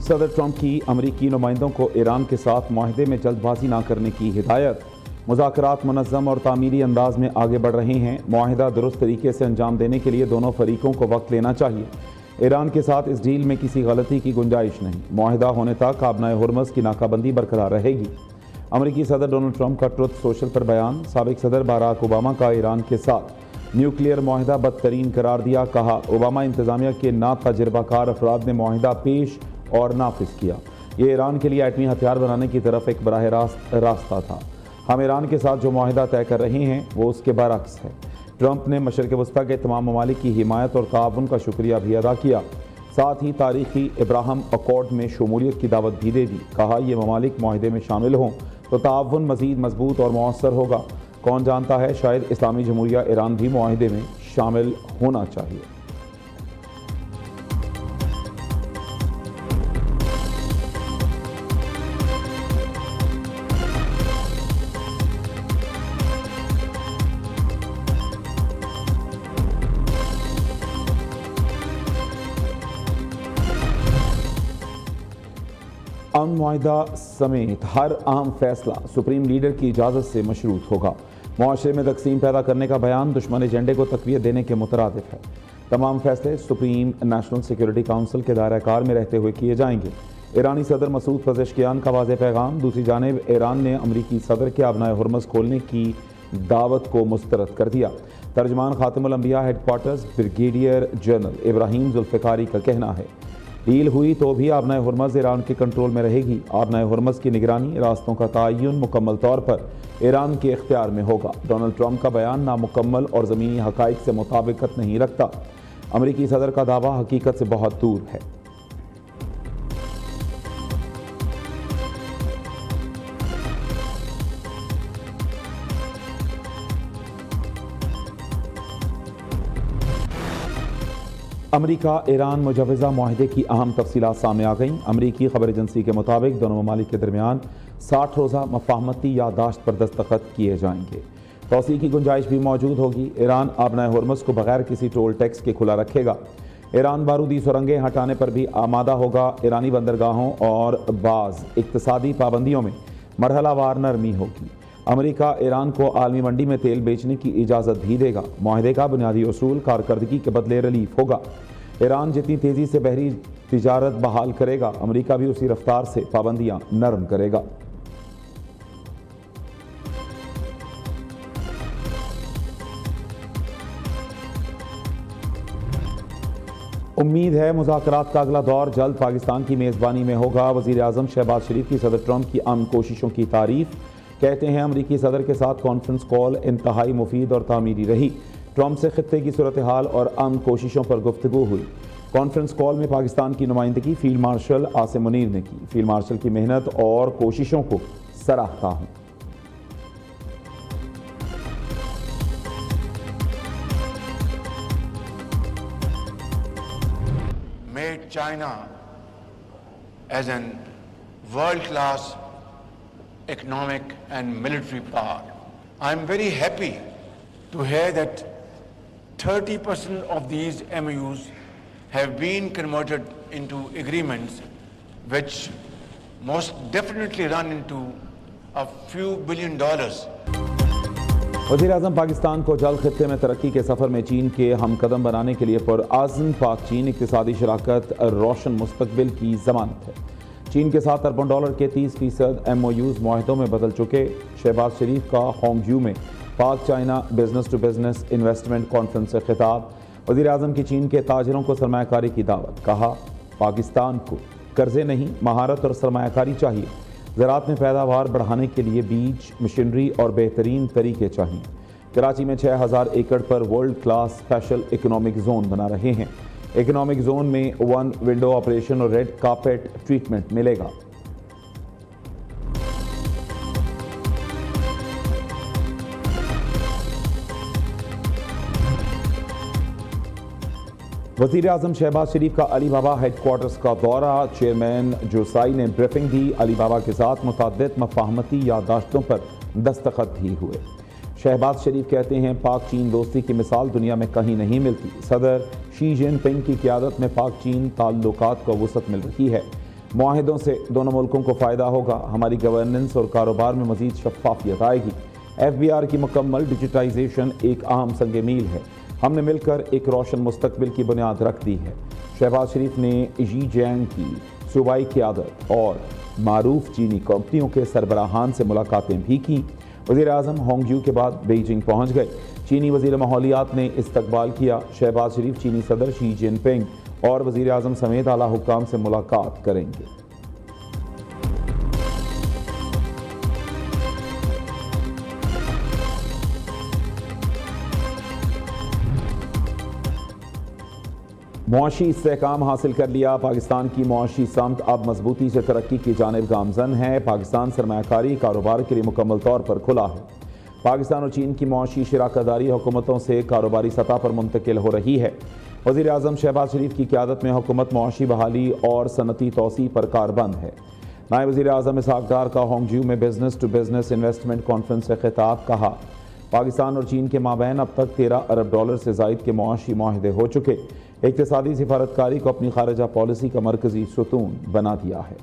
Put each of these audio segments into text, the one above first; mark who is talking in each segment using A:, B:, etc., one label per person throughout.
A: صدر ٹرمپ کی امریکی نمائندوں کو ایران کے ساتھ معاہدے میں جلد بازی نہ کرنے کی ہدایت۔ مذاکرات منظم اور تعمیری انداز میں آگے بڑھ رہے ہیں۔ معاہدہ درست طریقے سے انجام دینے کے لیے دونوں فریقوں کو وقت لینا چاہیے۔ ایران کے ساتھ اس ڈیل میں کسی غلطی کی گنجائش نہیں۔ معاہدہ ہونے تک آبنائے ہرمز کی ناکہ بندی برقرار رہے گی۔ امریکی صدر ڈونلڈ ٹرمپ کا ٹروتھ سوشل پر بیان۔ سابق صدر باراک اوباما کا ایران کے ساتھ نیوکلیئر معاہدہ بدترین قرار دیا۔ کہا، اوباما انتظامیہ کے نا تجربہ کار افراد نے معاہدہ پیش اور نافذ کیا۔ یہ ایران کے لیے ایٹمی ہتھیار بنانے کی طرف ایک براہ راست راستہ تھا۔ ہم ایران کے ساتھ جو معاہدہ طے کر رہے ہیں وہ اس کے برعکس ہے۔ ٹرمپ نے مشرق وسطیٰ کے تمام ممالک کی حمایت اور تعاون کا شکریہ بھی ادا کیا، ساتھ ہی تاریخی ابراہم اکارڈ میں شمولیت کی دعوت بھی دے دی۔ کہا، یہ ممالک معاہدے میں شامل ہوں تو تعاون مزید مضبوط اور مؤثر ہوگا۔ کون جانتا ہے، شاید اسلامی جمہوریہ ایران بھی معاہدے میں شامل ہونا چاہیے۔ امن معاہدہ سمیت ہر اہم فیصلہ سپریم لیڈر کی اجازت سے مشروط ہوگا۔ معاشرے میں تقسیم پیدا کرنے کا بیان دشمن ایجنڈے کو تقویت دینے کے مترادف ہے۔ تمام فیصلے سپریم نیشنل سیکیورٹی کونسل کے دائرہ کار میں رہتے ہوئے کیے جائیں گے۔ ایرانی صدر مسعود پزشکیان کا واضح پیغام۔ دوسری جانب ایران نے امریکی صدر کے آبنائے ہرمز کھولنے کی دعوت کو مسترد کر دیا۔ ترجمان خاتم الانبیاء ہیڈ کوارٹرز بریگیڈیئر جنرل ابراہیم ذوالفقاری کا کہنا ہے، ڈیل ہوئی تو بھی آبنائے ہرمز ایران کے کنٹرول میں رہے گی۔ آبنائے ہرمز کی نگرانی، راستوں کا تعین مکمل طور پر ایران کے اختیار میں ہوگا۔ ڈونلڈ ٹرمپ کا بیان نامکمل اور زمینی حقائق سے مطابقت نہیں رکھتا۔ امریکی صدر کا دعویٰ حقیقت سے بہت دور ہے۔ امریکہ ایران مجوزہ معاہدے کی اہم تفصیلات سامنے آ گئیں۔ امریکی خبر ایجنسی کے مطابق دونوں ممالک کے درمیان 60 روزہ مفاہمتی یادداشت پر دستخط کیے جائیں گے۔ توسیع کی گنجائش بھی موجود ہوگی۔ ایران آبنائے ہرمز کو بغیر کسی ٹول ٹیکس کے کھلا رکھے گا۔ ایران بارودی سرنگیں ہٹانے پر بھی آمادہ ہوگا۔ ایرانی بندرگاہوں اور بعض اقتصادی پابندیوں میں مرحلہ وار نرمی ہوگی۔ امریکہ ایران کو عالمی منڈی میں تیل بیچنے کی اجازت بھی دے گا۔ معاہدے کا بنیادی اصول کارکردگی کے بدلے ریلیف ہوگا۔ ایران جتنی تیزی سے بحری تجارت بحال کرے گا، امریکہ بھی اسی رفتار سے پابندیاں نرم کرے گا۔ امید ہے مذاکرات کا اگلا دور جلد پاکستان کی میزبانی میں ہوگا۔ وزیر اعظم شہباز شریف کی صدر ٹرمپ کی امن کوششوں کی تعریف۔ کہتے ہیں، امریکی صدر کے ساتھ کانفرنس کال انتہائی مفید اور تعمیری رہی۔ ٹرمپ سے خطے کی صورتحال اور امن کوششوں پر گفتگو ہوئی۔ کانفرنس کال میں پاکستان کی نمائندگی فیلڈ مارشل عاصم منیر نے کی۔ فیلڈ مارشل کی محنت اور کوششوں کو سراہتا ہوں۔
B: Made China as a world-class economic and military power. I'm very happy to hear that 30% of these MOUs have been converted into agreements which most definitely run into a few $billion.
A: وزیر اعظم پاکستان کو جلد خطے میں ترقی کے سفر میں چین کے ہم قدم بنانے کے لیے پرعزم پاک چین اقتصادی شراکت روشن مستقبل کی ضمانت ہے۔ چین کے ساتھ اربوں ڈالر کے 30% MOUs معاہدوں میں بدل چکے۔ شہباز شریف کا ہانگ جیو میں Pak China business to business investment conference سے خطاب۔ وزیر اعظم کی چین کے تاجروں کو سرمایہ کاری کی دعوت۔ کہا، پاکستان کو قرضے نہیں، مہارت اور سرمایہ کاری چاہیے۔ زراعت میں پیداوار بڑھانے کے لیے بیج، مشینری اور بہترین طریقے چاہیے۔ کراچی میں 6000 ایکڑ پر world class special economic zone بنا رہے ہیں۔ اکنامک زون میں 1 ونڈو آپریشن اور ریڈ کارپیٹ ٹریٹمنٹ ملے گا۔ وزیر اعظم شہباز شریف کا علی بابا ہیڈ کوارٹرز کا دورہ۔ چیئرمین جوسائی نے بریفنگ دی۔ علی بابا کے ساتھ متعدد مفاہمتی یادداشتوں پر دستخط بھی ہوئے۔ شہباز شریف کہتے ہیں، پاک چین دوستی کی مثال دنیا میں کہیں نہیں ملتی۔ صدر شی جن پنگ کی قیادت میں پاک چین تعلقات کو وسعت مل رہی ہے۔ معاہدوں سے دونوں ملکوں کو فائدہ ہوگا، ہماری گورننس اور کاروبار میں مزید شفافیت آئے گی۔ FBR کی مکمل ڈیجیٹائزیشن ایک اہم سنگ میل ہے، ہم نے مل کر ایک روشن مستقبل کی بنیاد رکھ دی ہے۔ شہباز شریف نے ژی جینگ کی صوبائی قیادت اور معروف چینی کمپنیوں کے سربراہان سے ملاقاتیں بھی کی۔ وزیر اعظم ہانگ جیو کے بعد بیجنگ پہنچ گئے۔ چینی وزیر ماحولیات نے استقبال کیا۔ شہباز شریف چینی صدر شی جن پنگ اور وزیر اعظم سمیت اعلیٰ حکام سے ملاقات کریں گے۔ معاشی استحکام حاصل کر لیا، پاکستان کی معاشی سمت اب مضبوطی سے ترقی کی جانب گامزن ہے۔ پاکستان سرمایہ کاری کاروبار کے لیے مکمل طور پر کھلا ہے۔ پاکستان اور چین کی معاشی شراکت داری حکومتوں سے کاروباری سطح پر منتقل ہو رہی ہے۔ وزیر اعظم شہباز شریف کی قیادت میں حکومت معاشی بحالی اور صنعتی توسیع پر کاربند ہے۔ نائب وزیر اعظم اسحاق ڈار کا ہانگ جیو میں business to business investment conference سے خطاب، کہا پاکستان اور چین کے مابین اب تک 13 ارب ڈالر سے زائد کے معاشی معاہدے ہو چکے، اقتصادی سفارتکاری کو اپنی خارجہ پالیسی کا مرکزی ستون بنا دیا ہے۔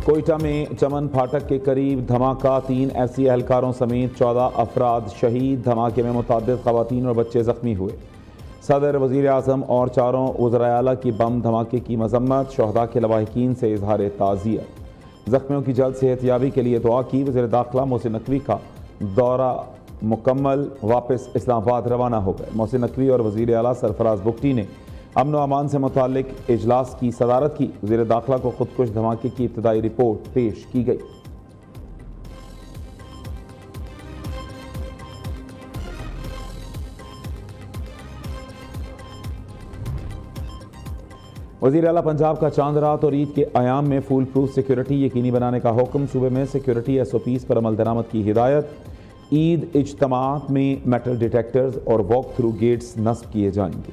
A: کوئٹہ میں چمن پھاٹک کے قریب دھماکہ، 3 ایف سی اہلکاروں سمیت 14 افراد شہید، دھماکے میں متعدد خواتین اور بچے زخمی ہوئے۔ صدر، وزیر اعظم اور 4 وزرائے اعلیٰ کی بم دھماکے کی مذمت، شہداء کے لواحقین سے اظہار تعزیت، زخمیوں کی جلد صحت یابی کے لیے دعا کی۔ وزیر داخلہ محسن نقوی کا دورہ مکمل، واپس اسلام آباد روانہ ہو گئے۔ محسن نقوی اور وزیر اعلیٰ سرفراز بگٹی نے امن و امان سے متعلق اجلاس کی صدارت کی۔ وزیر داخلہ کو خودکش دھماکے کی ابتدائی رپورٹ پیش کی گئی۔ وزیر اعلیٰ پنجاب کا چاند رات اور عید کے ایام میں فول پروف سیکیورٹی یقینی بنانے کا حکم، صوبے میں سیکیورٹی SOPs پر عمل درآمد کی ہدایت۔ عید اجتماعات میں میٹل ڈیٹیکٹرز اور واک تھرو گیٹس نصب کیے جائیں گے۔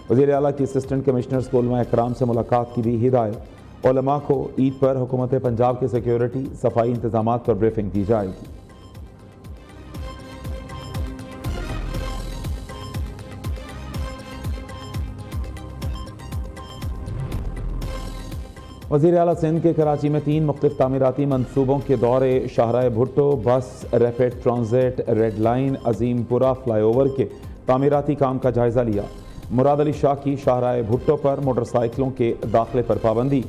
A: وزیر اعلیٰ کی اسسٹنٹ کمشنرز کو علماء اکرام سے ملاقات کی بھی ہدایت۔ علماء کو عید پر حکومت پنجاب کے سیکیورٹی صفائی انتظامات پر بریفنگ دی جائے گی۔ وزیر اعلیٰ سندھ کے کراچی میں 3 مختلف تعمیراتی منصوبوں کے دورے، شاہراہ بھٹو بس ریپڈ ٹرانزٹ ریڈ لائن، عظیم پورہ فلائی اوور کے تعمیراتی کام کا جائزہ لیا۔ مراد علی شاہ کی شاہراہ بھٹو پر موٹر سائیکلوں کے داخلے پر پابندی،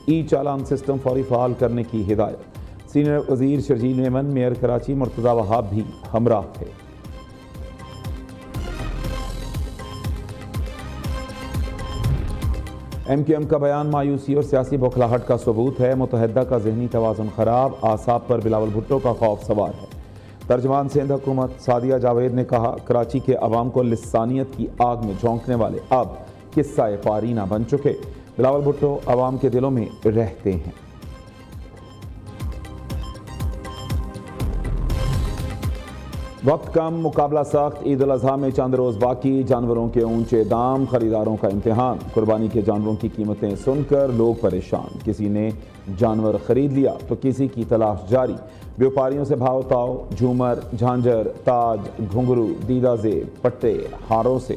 A: ای چالان سسٹم فوری فعال کرنے کی ہدایت۔ سینئر وزیر شرجیل میمن، میئر کراچی مرتضی وہاب بھی ہمراہ تھے۔ MQM کا بیان مایوسی اور سیاسی بوکھلاہٹ کا ثبوت ہے، متحدہ کا ذہنی توازن خراب، اعصاب پر بلاول بھٹو کا خوف سوار ہے۔ ترجمان سندھ حکومت سعدیہ جاوید نے کہا کراچی کے عوام کو لسانیت کی آگ میں جھونکنے والے اب قصہ پارینہ بن چکے، بلاول بھٹو عوام کے دلوں میں رہتے ہیں۔ وقت کم، مقابلہ سخت، عید الاضحیٰ میں چند روز باقی، جانوروں کے اونچے دام، خریداروں کا امتحان، قربانی کے جانوروں کی قیمتیں سن کر لوگ پریشان، کسی نے جانور خرید لیا تو کسی کی تلاش جاری، بیوپاریوں سے بھاؤ تاؤ، جھومر، جھانجر، تاج، گھنگرو، دیدہ زیب، پٹے، ہاروں سے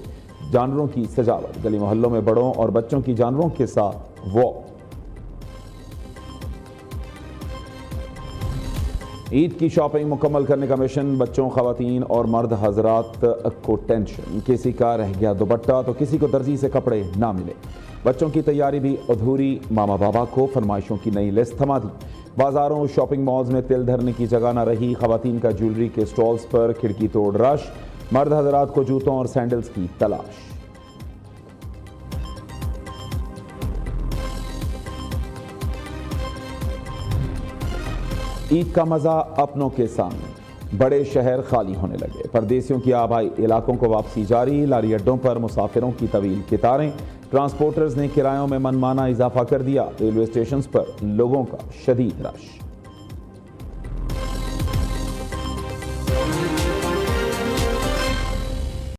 A: جانوروں کی سجاوٹ، گلی محلوں میں بڑوں اور بچوں کی جانوروں کے ساتھ واک۔ عید کی شاپنگ مکمل کرنے کا مشن، بچوں، خواتین اور مرد حضرات کو ٹینشن، کسی کا رہ گیا دوپٹہ تو کسی کو درزی سے کپڑے نہ ملے، بچوں کی تیاری بھی ادھوری، ماما بابا کو فرمائشوں کی نئی لسٹ تھما دی، بازاروں شاپنگ مالز میں تل دھرنے کی جگہ نہ رہی، خواتین کا جیولری کے سٹالز پر کھڑکی توڑ رش، مرد حضرات کو جوتوں اور سینڈلز کی تلاش۔ عید کا مزہ اپنوں کے سامنے، بڑے شہر خالی ہونے لگے، پردیسیوں کی آبائی علاقوں کو واپسی جاری، لاری اڈوں پر مسافروں کی طویل قطاریں، ٹرانسپورٹرز نے کرایوں میں من مانا اضافہ کر دیا، ریلوے اسٹیشنز پر لوگوں کا شدید رش۔